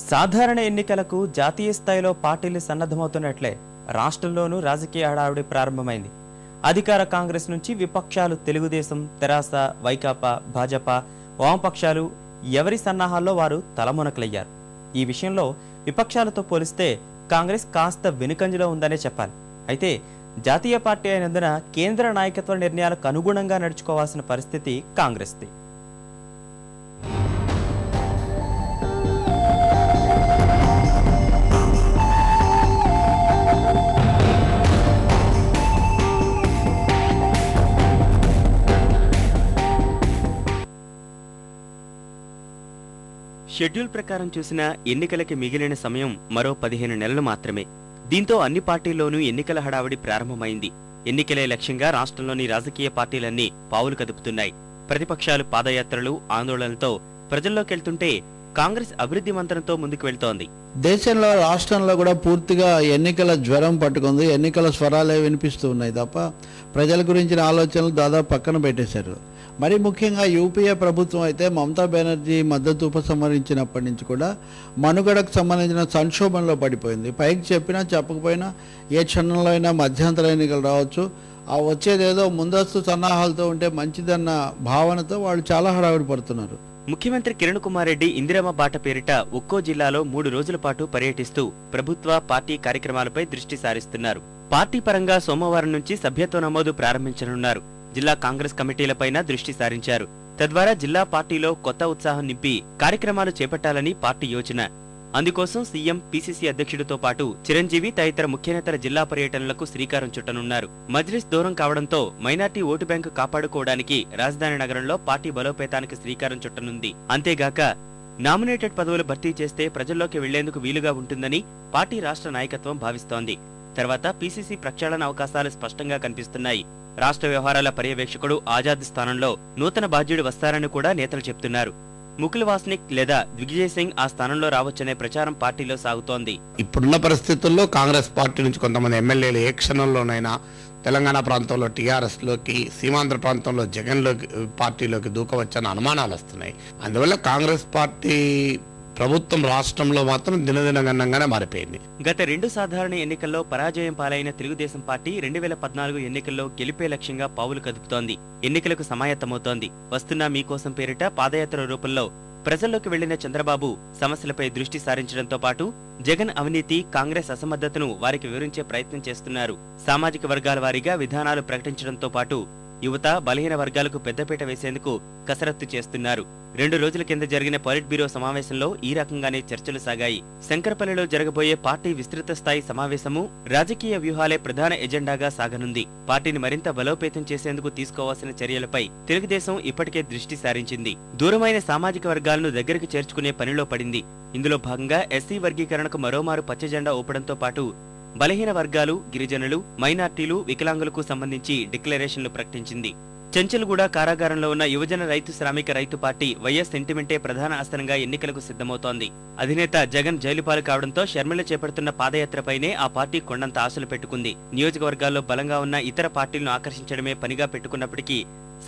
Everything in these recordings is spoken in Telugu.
సాధారణ ఎన్నికలకు జాతీయ స్థాయిలో పార్టీలు సన్నద్ధమవుతున్నట్లే రాష్ట్రంలోనూ రాజకీయ హడావుడి ప్రారంభమైంది. అధికార కాంగ్రెస్ నుంచి విపక్షాలు తెలుగుదేశం, తెరాస, వైకాపా, భాజపా, వామపక్షాలు ఎవరి సన్నాహాల్లో వారు తలమునకలయ్యారు. ఈ విషయంలో విపక్షాలతో పోలిస్తే కాంగ్రెస్ కాస్త వెనుకంజలో ఉందనే చెప్పాలి. అయితే జాతీయ పార్టీ అయినందున కేంద్ర నాయకత్వ నిర్ణయాలకు అనుగుణంగా నడుచుకోవాల్సిన పరిస్థితి కాంగ్రెస్ది. షెడ్యూల్ ప్రకారం చూసిన ఎన్నికలకి మిగిలిన సమయం మరో 15 నెలలు మాత్రమే. దీంతో అన్ని పార్టీల్లోనూ ఎన్నికల హడావిడి ప్రారంభమైంది. ఎన్నికలే లక్ష్యంగా రాష్ట్రంలోని రాజకీయ పార్టీలన్నీ పావులు కదుపుతున్నాయి. ప్రతిపక్షాలు పాదయాత్రలు, ఆందోళనలతో ప్రజల్లోకెళ్తుంటే కాంగ్రెస్ అభివృద్ధి మంత్రంతో ముందుకు వెళ్తోంది. దేశంలో, రాష్ట్రంలో కూడా పూర్తిగా ఎన్నికల జ్వరం పట్టుకుంది. ఎన్నికల స్వరాలే వినిపిస్తూ ఉన్నాయి తప్ప ప్రజల గురించిన ఆలోచనలు దాదాపు పక్కన పెట్టేశారు. మరి ముఖ్యంగా యూపీఏ ప్రభుత్వం అయితే మమతా బెనర్జీ మద్దతు ఉపసంహరించినప్పటి నుంచి కూడా మనుగడకు సంబంధించిన సంక్షోభంలో పడిపోయింది. పైకి చెప్పినా చెప్పకపోయినా ఏ క్షణంలో అయినా మధ్యంతర ఎన్నికలు రావచ్చు. ఆ వచ్చేదేదో ముందస్తు సన్నాహాలతో ఉంటే మంచిదన్న భావనతో వాళ్ళు చాలా హడావిడి పడుతున్నారు. ముఖ్యమంత్రి కిరణ్ కుమార్ రెడ్డి ఇందిరమ్మ బాట పేరిట ఒక్కో జిల్లాలో 3 రోజుల పాటు పర్యటిస్తూ ప్రభుత్వ, పార్టీ కార్యక్రమాలపై దృష్టి సారిస్తున్నారు. పార్టీ పరంగా సోమవారం నుంచి సభ్యత్వ నమోదు ప్రారంభించనున్నారు. జిల్లా కాంగ్రెస్ కమిటీలపైన దృష్టి సారించారు. తద్వారా జిల్లా పార్టీలో కొత్త ఉత్సాహం నింపి కార్యక్రమాలు చేపట్టాలని పార్టీ యోచన. అందుకోసం సీఎం, పీసీసీ అధ్యక్షుడితో పాటు చిరంజీవి తదితర ముఖ్యనేతల జిల్లా పర్యటనలకు శ్రీకారం చుట్టనున్నారు. మజ్లిస్ దూరం కావడంతో మైనార్టీ ఓటు బ్యాంకు కాపాడుకోవడానికి రాజధాని నగరంలో పార్టీ బలోపేతానికి శ్రీకారం చుట్టనుంది. అంతేగాక నామినేటెడ్ పదవులు భర్తీ చేస్తే ప్రజల్లోకి వెళ్లేందుకు వీలుగా ఉంటుందని పార్టీ రాష్ట్ర నాయకత్వం భావిస్తోంది. తర్వాత పీసీసీ ప్రక్షాళన అవకాశాలు స్పష్టంగా కనిపిస్తున్నాయి. రాష్ట్ర వ్యవహారాల పర్యవేక్షకుడు ఆజాద్ స్థానంలో నూతన బాధ్యుడు వస్తారని కూడా నేతలు చెప్తున్నారు. ముకుల్ వాస్నిక్ లేదా దిగ్విజయ్ సింగ్ ఆ స్థానంలో రావచ్చనే ప్రచారం పార్టీలో సాగుతోంది. ఇప్పుడున్న పరిస్థితుల్లో కాంగ్రెస్ పార్టీ నుంచి కొంతమంది ఎమ్మెల్యేలు ఏ క్షణంలోనైనా తెలంగాణ ప్రాంతంలో టీఆర్ఎస్ లోకి, సీమాంధ్ర ప్రాంతంలో జగన్ పార్టీలోకి దూకవచ్చన్న అనుమానాలు వస్తున్నాయి. అందువల్ల కాంగ్రెస్ పార్టీ ప్రభుత్వం రాష్ట్రంలో మాత్రం దినదినగణంగానే మారిపోయింది. గత 2 సాధారణ ఎన్నికల్లో పరాజయం పాలైన తెలుగుదేశం పార్టీ 2014 ఎన్నికల్లో గెలిపే లక్ష్యంగా పావులు కదుపుతోంది. ఎన్నికలకు సమాయత్తమవుతోంది. వస్తున్నా మీకోసం పేరిట పాదయాత్ర రూపంలో ప్రజల్లోకి వెళ్లిన చంద్రబాబు సమస్యలపై దృష్టి సారించడంతో పాటు జగన్ అవినీతి, కాంగ్రెస్ అసమర్థతను వారికి వివరించే ప్రయత్నం చేస్తున్నారు. సామాజిక వర్గాల వారీగా విధానాలు ప్రకటించడంతో పాటు యువత, బలహీన వర్గాలకు పెద్దపీట వేసేందుకు కసరత్తు చేస్తున్నారు. 2 రోజుల కింద జరిగిన పొలిట్ బ్యూరో సమావేశంలో ఈ రకంగానే చర్చలు సాగాయి. శంకరపల్లిలో జరగబోయే పార్టీ విస్తృత స్థాయి సమావేశము రాజకీయ వ్యూహాలే ప్రధాన ఎజెండాగా సాగనుంది. పార్టీని మరింత బలోపేతం చేసేందుకు తీసుకోవాల్సిన చర్యలపై తెలుగుదేశం ఇప్పటికే దృష్టి సారించింది. దూరమైన సామాజిక వర్గాలను దగ్గరకు చేర్చుకునే పనిలో పడింది. ఇందులో భాగంగా ఎస్సీ వర్గీకరణకు మరోమారు పచ్చజెండా ఊపడంతో పాటు బలహీన వర్గాలు, గిరిజనులు, మైనార్టీలు, వికలాంగులకు సంబంధించి డిక్లరేషన్లు ప్రకటించింది. చెంచల్గూడ కారాగారంలో ఉన్న యువజన రైతు శ్రామిక రైతు పార్టీ వైఎస్ సెంటిమెంటే ప్రధాన అస్త్రంగా ఎన్నికలకు సిద్ధమవుతోంది. అధినేత జగన్ జైలుపాలు కావడంతో షర్మిల చేపడుతున్న పాదయాత్రపైనే ఆ పార్టీ కొండంత ఆశలు పెట్టుకుంది. నియోజకవర్గాల్లో బలంగా ఉన్న ఇతర పార్టీలను ఆకర్షించడమే పనిగా పెట్టుకున్నప్పటికీ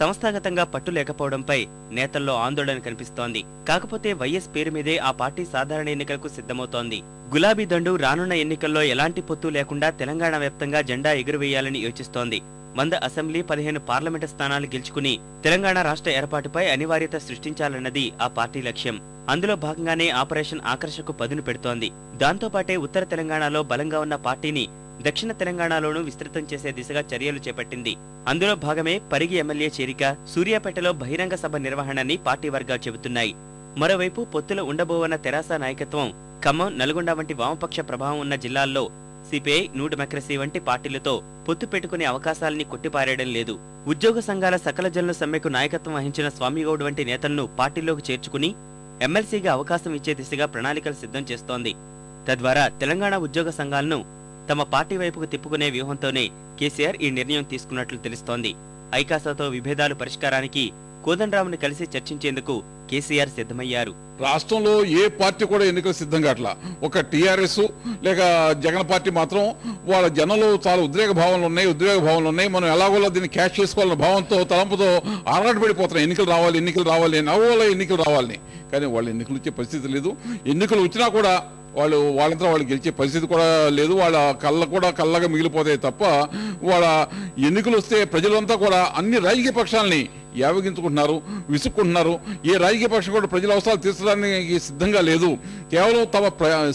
సంస్థాగతంగా పట్టు లేకపోవడంపై నేతల్లో ఆందోళన కనిపిస్తోంది. కాకపోతే వైఎస్ పేరు మీదే ఆ పార్టీ సాధారణ ఎన్నికలకు సిద్ధమవుతోంది. గులాబీ దండు రానున్న ఎన్నికల్లో ఎలాంటి పొత్తు లేకుండా తెలంగాణ వ్యాప్తంగా జెండా ఎగురవేయాలని యోచిస్తోంది. 100 అసెంబ్లీ, 15 పార్లమెంటు స్థానాలు గెలుచుకుని తెలంగాణ రాష్ట్ర ఏర్పాటుపై అనివార్యత సృష్టించాలన్నది ఆ పార్టీ లక్ష్యం. అందులో భాగంగానే ఆపరేషన్ ఆకర్షకు పదును పెడుతోంది. దాంతోపాటే ఉత్తర తెలంగాణలో బలంగా ఉన్న పార్టీని దక్షిణ తెలంగాణలోనూ విస్తృతం చేసే దిశగా చర్యలు చేపట్టింది. అందులో భాగమే పరిగి ఎమ్మెల్యే చేరిక, సూర్యాపేటలో బహిరంగ సభ నిర్వహణని పార్టీ వర్గాలు చెబుతున్నాయి. మరోవైపు పొత్తులో ఉండబోవన్న తెరాస నాయకత్వం ఖమ్మం, నల్గొండ వంటి వామపక్ష ప్రభావం ఉన్న జిల్లాల్లో సిపిఐ, న్యూ డెమోక్రసీ వంటి పార్టీలతో పొత్తు పెట్టుకునే అవకాశాలని కొట్టిపారేయడం లేదు. ఉద్యోగ సంఘాల సకల జనుల సమ్మెకు నాయకత్వం వహించిన స్వామిగౌడ్ వంటి నేతలను పార్టీలోకి చేర్చుకుని ఎమ్మెల్సీగా అవకాశం ఇచ్చే దిశగా ప్రణాళికలు సిద్ధం చేస్తోంది. తద్వారా తెలంగాణ ఉద్యోగ సంఘాలను తమ పార్టీ వైపుకు తిప్పుకునే వ్యూహంతోనే కేసీఆర్ ఈ నిర్ణయం తీసుకున్నట్లు తెలుస్తోంది. ఐకాసాతో విభేదాలు పరిష్కారానికి కోదండరాంను కలిసి చర్చించేందుకు కేసీఆర్ సిద్ధమయ్యారు. రాష్ట్రంలో ఏ పార్టీ కూడా ఎన్నికలు సిద్ధం కావట్లా. ఒక టీఆర్ఎస్ లేక జగన్ పార్టీ మాత్రం వాళ్ళ జనంలో చాలా ఉద్రేక భావనలు ఉన్నాయి. మనం ఎలాగోలా దీన్ని క్యాష్ చేసుకోవాలన్న భావంతో తలంపుతో ఆరాటపడిపోతున్నాయి. ఎన్నికలు రావాలి నవ్వుల ఎన్నికలు రావాలని. కానీ వాళ్ళు ఎన్నికలు వచ్చే పరిస్థితి లేదు. ఎన్నికలు వచ్చినా కూడా వాళ్ళంతా వాళ్ళు గెలిచే పరిస్థితి కూడా లేదు. వాళ్ళ కళ్ళగా మిగిలిపోతాయి తప్ప వాళ్ళ ఎన్నికలు వస్తే ప్రజలంతా కూడా అన్ని రాజకీయ పక్షాలని యావగించుకుంటున్నారు, విసుక్కుంటున్నారు. ఏ రాజకీయ పక్షం కూడా ప్రజల అవసరాలు తీర్చడానికి సిద్ధంగా లేదు. కేవలం తమ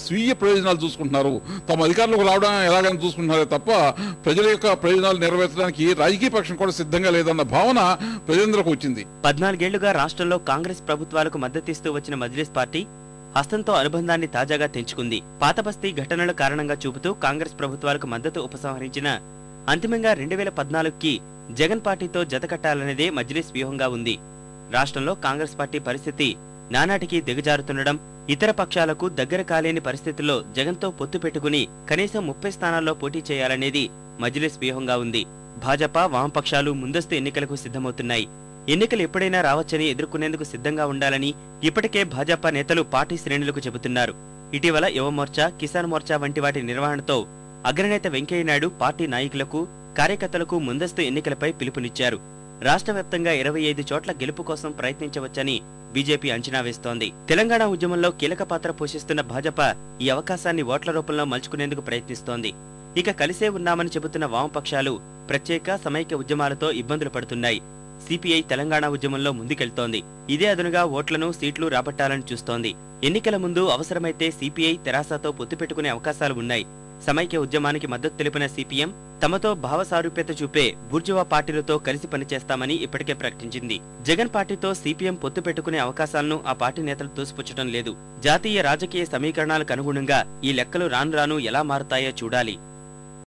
స్వీయ ప్రయోజనాలు చూసుకుంటున్నారు, తమ అధికారంలోకి రావడం ఎలాగైనా చూసుకుంటున్నారే తప్ప ప్రజల యొక్క ప్రయోజనాలు నెరవేర్చడానికి ఏ రాజకీయ పక్షం కూడా సిద్ధంగా లేదన్న భావన ప్రజలందరికీ వచ్చింది. 14 ఏళ్లుగా రాష్ట్రంలో కాంగ్రెస్ ప్రభుత్వాలకు మద్దతిస్తూ వచ్చిన మజ్లిస్ పార్టీ హస్తంతో అనుబంధాన్ని తాజాగా తెంచుకుంది. పాత బస్తీ ఘటనల కారణంగా చూపుతూ కాంగ్రెస్ ప్రభుత్వాలకు మద్దతు ఉపసంహరించిన అంతిమంగా 2014కి జగన్ పార్టీతో జతకట్టాలనేదే మజ్లిస్ వ్యూహంగా ఉంది. రాష్ట్రంలో కాంగ్రెస్ పార్టీ పరిస్థితి నానాటికి దిగజారుతుండడం, ఇతర పక్షాలకు దగ్గర కాలేని పరిస్థితుల్లో జగన్తో పొత్తు పెట్టుకుని కనీసం 30 స్థానాల్లో పోటీ చేయాలనేది మజ్లిస్ వ్యూహంగా ఉంది. భాజపా, వామపక్షాలు ముందస్తు ఎన్నికలకు సిద్ధమవుతున్నాయి. ఎన్నికలు ఎప్పుడైనా రావచ్చని ఎదుర్కొనేందుకు సిద్ధంగా ఉండాలని ఇప్పటికే భాజపా నేతలు పార్టీ శ్రేణులకు చెబుతున్నారు. ఇటీవల యువమోర్చా, కిసాన్ మోర్చా వంటి వాటి నిర్వహణతో అగ్రనేత వెంకయ్యనాయుడు పార్టీ నాయకులకు, కార్యకర్తలకు ముందస్తు ఎన్నికలపై పిలుపునిచ్చారు. రాష్ట్ర వ్యాప్తంగా 25 చోట్ల గెలుపు కోసం ప్రయత్నించవచ్చని బీజేపీ అంచనా వేస్తోంది. తెలంగాణ ఉద్యమంలో కీలక పాత్ర పోషిస్తున్న భాజపా ఈ అవకాశాన్ని ఓట్ల రూపంలో మలుచుకునేందుకు ప్రయత్నిస్తోంది. ఇక కలిసే ఉన్నామని చెబుతున్న వామపక్షాలు ప్రత్యేక, సమైక్య ఉద్యమాలతో ఇబ్బందులు పడుతున్నాయి. సిపిఐ తెలంగాణ ఉద్యమంలో ముందుకెళ్తోంది. ఇదే అదునుగా ఓట్లను, సీట్లు రాబట్టాలని చూస్తోంది. ఎన్నికల ముందు అవసరమైతే సిపిఐ, తెరాసతో పొత్తు పెట్టుకునే అవకాశాలు ఉన్నాయి. సమైక్య ఉద్యమానికి మద్దతు తెలిపిన సిపిఎం తమతో భావసారూప్యత చూపే బూర్జువా పార్టీలతో కలిసి పనిచేస్తామని ఇప్పటికే ప్రకటించింది. జగన్ పార్టీతో సిపిఎం పొత్తు పెట్టుకునే అవకాశాలను ఆ పార్టీ నేతలు తోసిపుచ్చడం లేదు. జాతీయ రాజకీయ సమీకరణాలకు అనుగుణంగా ఈ లెక్కలు రాను రాను ఎలా మారుతాయో చూడాలి.